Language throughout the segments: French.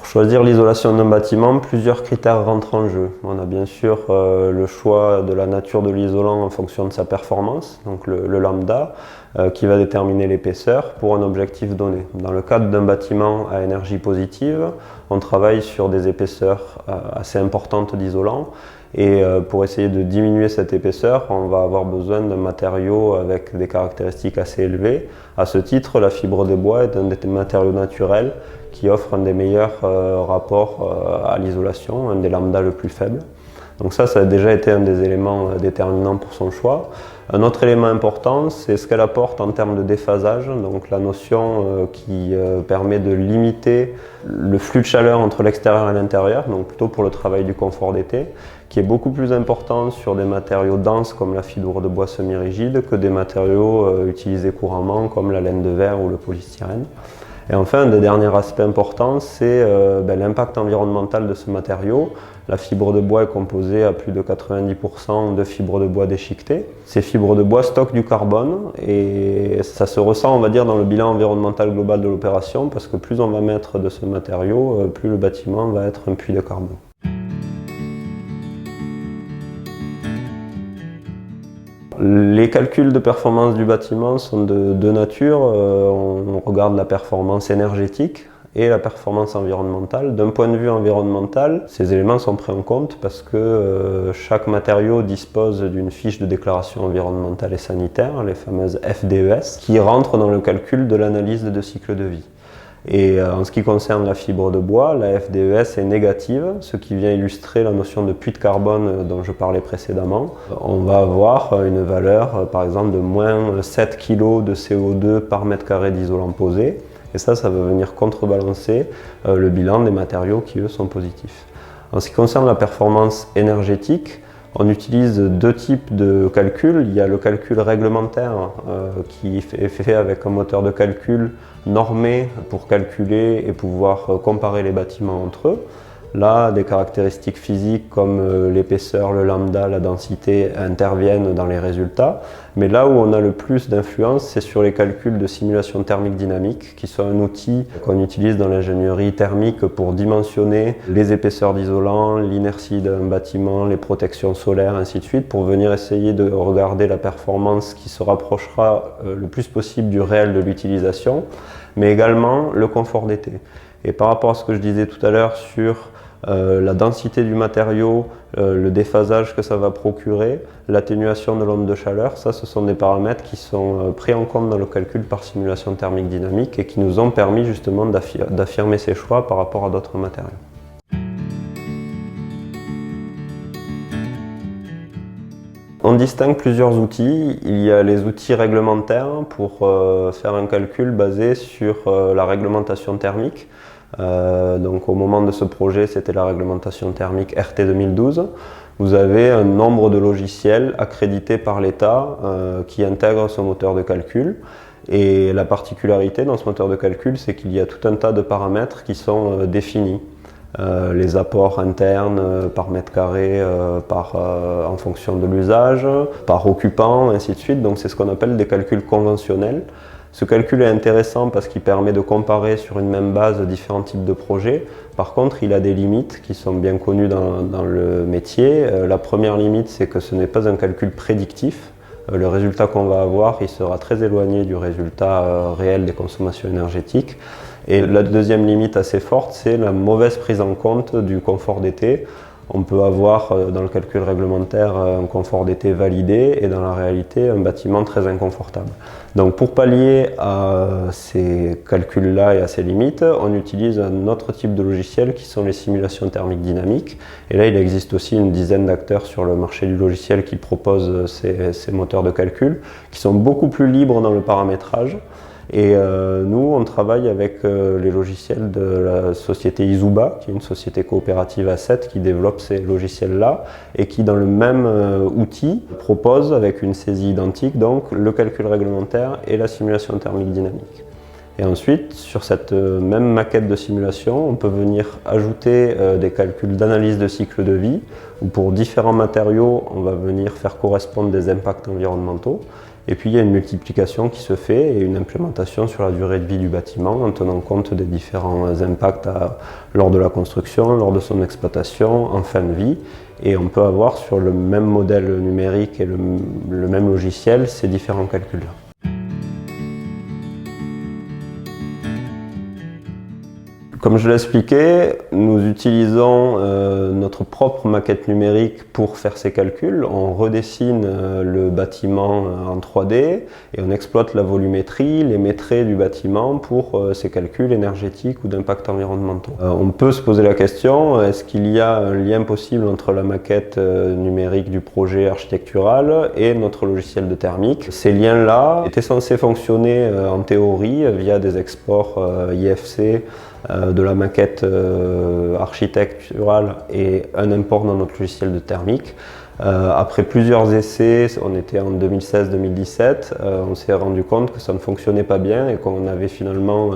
Pour choisir l'isolation d'un bâtiment, plusieurs critères rentrent en jeu. On a bien sûr le choix de la nature de l'isolant en fonction de sa performance, donc le lambda, qui va déterminer l'épaisseur pour un objectif donné. Dans le cadre d'un bâtiment à énergie positive, on travaille sur des épaisseurs assez importantes d'isolant. Et pour essayer de diminuer cette épaisseur, on va avoir besoin d'un matériau avec des caractéristiques assez élevées. À ce titre, la fibre de bois est un des matériaux naturels qui offre un des meilleurs rapports à l'isolation, un des lambdas le plus faible. Donc ça a déjà été un des éléments déterminants pour son choix. Un autre élément important, c'est ce qu'elle apporte en termes de déphasage, donc la notion qui permet de limiter le flux de chaleur entre l'extérieur et l'intérieur, donc plutôt pour le travail du confort d'été, qui est beaucoup plus important sur des matériaux denses comme la fibre de bois semi-rigide que des matériaux utilisés couramment comme la laine de verre ou le polystyrène. Et enfin, un des derniers aspects importants, c'est l'impact environnemental de ce matériau. La fibre de bois est composée à plus de 90% de fibres de bois déchiquetées. Ces fibres de bois stockent du carbone et ça se ressent, on va dire, dans le bilan environnemental global de l'opération parce que plus on va mettre de ce matériau, plus le bâtiment va être un puits de carbone. Les calculs de performance du bâtiment sont de deux natures. On regarde la performance énergétique et la performance environnementale. D'un point de vue environnemental, ces éléments sont pris en compte parce que chaque matériau dispose d'une fiche de déclaration environnementale et sanitaire, les fameuses FDES, qui rentrent dans le calcul de l'analyse de cycle de vie. Et en ce qui concerne la fibre de bois, la FDES est négative, ce qui vient illustrer la notion de puits de carbone dont je parlais précédemment. On va avoir une valeur, par exemple, de moins 7 kg de CO2 par mètre carré d'isolant posé. Et ça va venir contrebalancer le bilan des matériaux qui, eux, sont positifs. En ce qui concerne la performance énergétique, on utilise deux types de calculs. Il y a le calcul réglementaire qui est fait avec un moteur de calcul normé pour calculer et pouvoir comparer les bâtiments entre eux. Là, des caractéristiques physiques comme l'épaisseur, le lambda, la densité interviennent dans les résultats. Mais là où on a le plus d'influence, c'est sur les calculs de simulation thermique dynamique, qui sont un outil qu'on utilise dans l'ingénierie thermique pour dimensionner les épaisseurs d'isolant, l'inertie d'un bâtiment, les protections solaires, ainsi de suite, pour venir essayer de regarder la performance qui se rapprochera le plus possible du réel de l'utilisation, mais également le confort d'été. Et par rapport à ce que je disais tout à l'heure sur la densité du matériau, le déphasage que ça va procurer, l'atténuation de l'onde de chaleur, ce sont des paramètres qui sont pris en compte dans le calcul par simulation thermique dynamique et qui nous ont permis justement d'affirmer ces choix par rapport à d'autres matériaux. On distingue plusieurs outils. Il y a les outils réglementaires pour faire un calcul basé sur la réglementation thermique. Donc au moment de ce projet, c'était la réglementation thermique RT 2012. Vous avez un nombre de logiciels accrédités par l'État qui intègrent ce moteur de calcul. Et la particularité dans ce moteur de calcul, c'est qu'il y a tout un tas de paramètres qui sont définis. Les apports internes par mètre carré en fonction de l'usage, par occupant, ainsi de suite. Donc c'est ce qu'on appelle des calculs conventionnels. Ce calcul est intéressant parce qu'il permet de comparer sur une même base différents types de projets. Par contre, il a des limites qui sont bien connues dans le métier. La première limite, c'est que ce n'est pas un calcul prédictif. Le résultat qu'on va avoir, il sera très éloigné du résultat réel des consommations énergétiques. Et la deuxième limite assez forte, c'est la mauvaise prise en compte du confort d'été. On peut avoir dans le calcul réglementaire un confort d'été validé et dans la réalité un bâtiment très inconfortable. Donc pour pallier à ces calculs-là et à ces limites, on utilise un autre type de logiciel qui sont les simulations thermiques dynamiques. Et là, il existe aussi une dizaine d'acteurs sur le marché du logiciel qui proposent ces moteurs de calcul, qui sont beaucoup plus libres dans le paramétrage. Et nous, on travaille avec les logiciels de la société Izuba, qui est une société coopérative à 7 qui développe ces logiciels-là et qui, dans le même outil, propose avec une saisie identique donc le calcul réglementaire et la simulation thermique dynamique. Et ensuite, sur cette même maquette de simulation, on peut venir ajouter des calculs d'analyse de cycle de vie, où pour différents matériaux, on va venir faire correspondre des impacts environnementaux. Et puis il y a une multiplication qui se fait et une implémentation sur la durée de vie du bâtiment en tenant compte des différents impacts lors de la construction, lors de son exploitation, en fin de vie. Et on peut avoir sur le même modèle numérique et le même logiciel ces différents calculs-là. Comme je l'ai expliqué, nous utilisons notre propre maquette numérique pour faire ces calculs. On redessine le bâtiment en 3D et on exploite la volumétrie, les métraits du bâtiment pour ces calculs énergétiques ou d'impact environnementaux. On peut se poser la question, est-ce qu'il y a un lien possible entre la maquette numérique du projet architectural et notre logiciel de thermique? Ces liens-là étaient censés fonctionner en théorie via des exports IFC de la maquette architecturale et un import dans notre logiciel de thermique. Après plusieurs essais, on était en 2016-2017, on s'est rendu compte que ça ne fonctionnait pas bien et qu'on avait finalement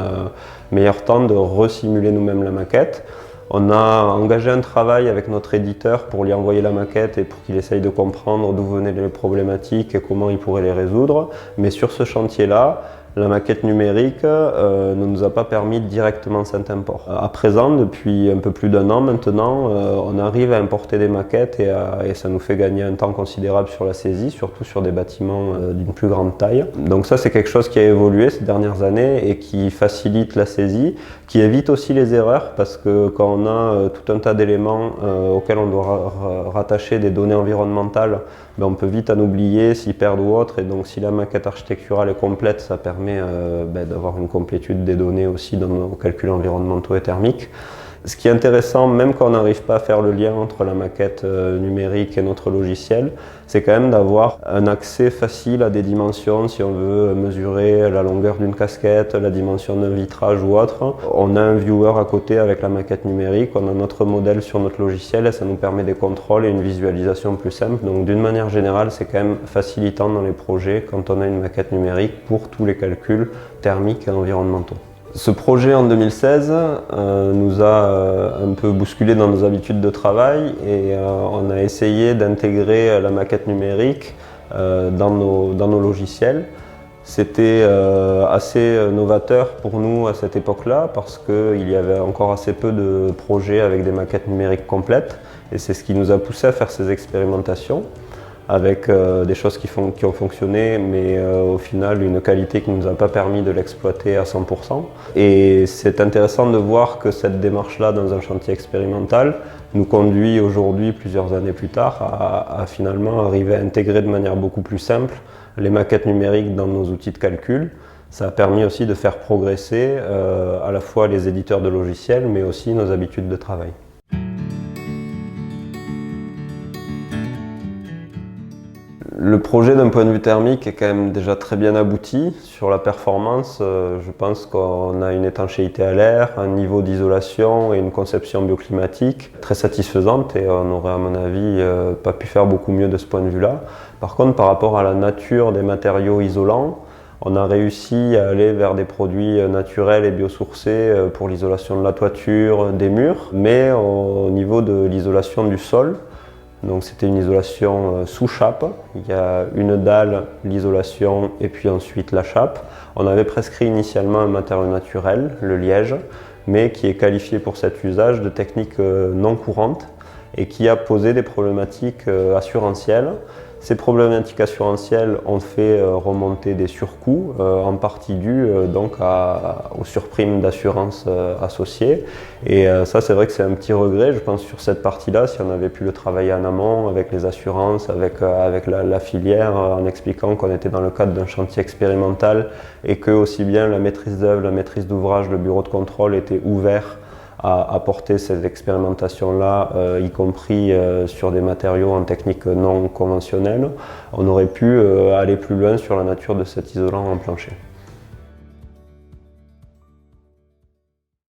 meilleur temps de resimuler nous-mêmes la maquette. On a engagé un travail avec notre éditeur pour lui envoyer la maquette et pour qu'il essaye de comprendre d'où venaient les problématiques et comment il pourrait les résoudre. Mais sur ce chantier-là, la maquette numérique ne nous a pas permis directement cet import. À présent, depuis un peu plus d'un an maintenant, on arrive à importer des maquettes et ça nous fait gagner un temps considérable sur la saisie, surtout sur des bâtiments d'une plus grande taille. Donc ça, c'est quelque chose qui a évolué ces dernières années et qui facilite la saisie, qui évite aussi les erreurs parce que quand on a tout un tas d'éléments auxquels on doit rattacher des données environnementales, on peut vite en oublier, s'y perdre ou autre. Et donc si la maquette architecturale est complète, ça permet d'avoir une complétude des données aussi dans nos calculs environnementaux et thermiques. Ce qui est intéressant, même quand on n'arrive pas à faire le lien entre la maquette numérique et notre logiciel, c'est quand même d'avoir un accès facile à des dimensions si on veut mesurer la longueur d'une casquette, la dimension d'un vitrage ou autre. On a un viewer à côté avec la maquette numérique, on a notre modèle sur notre logiciel et ça nous permet des contrôles et une visualisation plus simple. Donc d'une manière générale, c'est quand même facilitant dans les projets quand on a une maquette numérique pour tous les calculs thermiques et environnementaux. Ce projet en 2016 nous a un peu bousculé dans nos habitudes de travail et on a essayé d'intégrer la maquette numérique dans nos logiciels. C'était assez novateur pour nous à cette époque-là parce qu'il y avait encore assez peu de projets avec des maquettes numériques complètes et c'est ce qui nous a poussé à faire ces expérimentations avec des choses qui ont fonctionné, mais au final une qualité qui ne nous a pas permis de l'exploiter à 100%. Et c'est intéressant de voir que cette démarche-là dans un chantier expérimental nous conduit aujourd'hui, plusieurs années plus tard, à finalement arriver à intégrer de manière beaucoup plus simple les maquettes numériques dans nos outils de calcul. Ça a permis aussi de faire progresser à la fois les éditeurs de logiciels, mais aussi nos habitudes de travail. Le projet d'un point de vue thermique est quand même déjà très bien abouti. Sur la performance, je pense qu'on a une étanchéité à l'air, un niveau d'isolation et une conception bioclimatique très satisfaisante et on n'aurait à mon avis pas pu faire beaucoup mieux de ce point de vue-là. Par contre, par rapport à la nature des matériaux isolants, on a réussi à aller vers des produits naturels et biosourcés pour l'isolation de la toiture, des murs, mais au niveau de l'isolation du sol, donc c'était une isolation sous chape, il y a une dalle, l'isolation et puis ensuite la chape. On avait prescrit initialement un matériau naturel, le liège, mais qui est qualifié pour cet usage de technique non courante et qui a posé des problématiques assurantielles. Ces problématiques assurantielles ont fait remonter des surcoûts, en partie dus donc aux surprimes d'assurance associées. Et ça, c'est vrai que c'est un petit regret, je pense, sur cette partie-là, si on avait pu le travailler en amont avec les assurances, avec la filière, en expliquant qu'on était dans le cadre d'un chantier expérimental et que aussi bien la maîtrise d'œuvre, la maîtrise d'ouvrage, le bureau de contrôle étaient ouverts à apporter ces expérimentations-là, y compris sur des matériaux en technique non conventionnelle, on aurait pu aller plus loin sur la nature de cet isolant en plancher.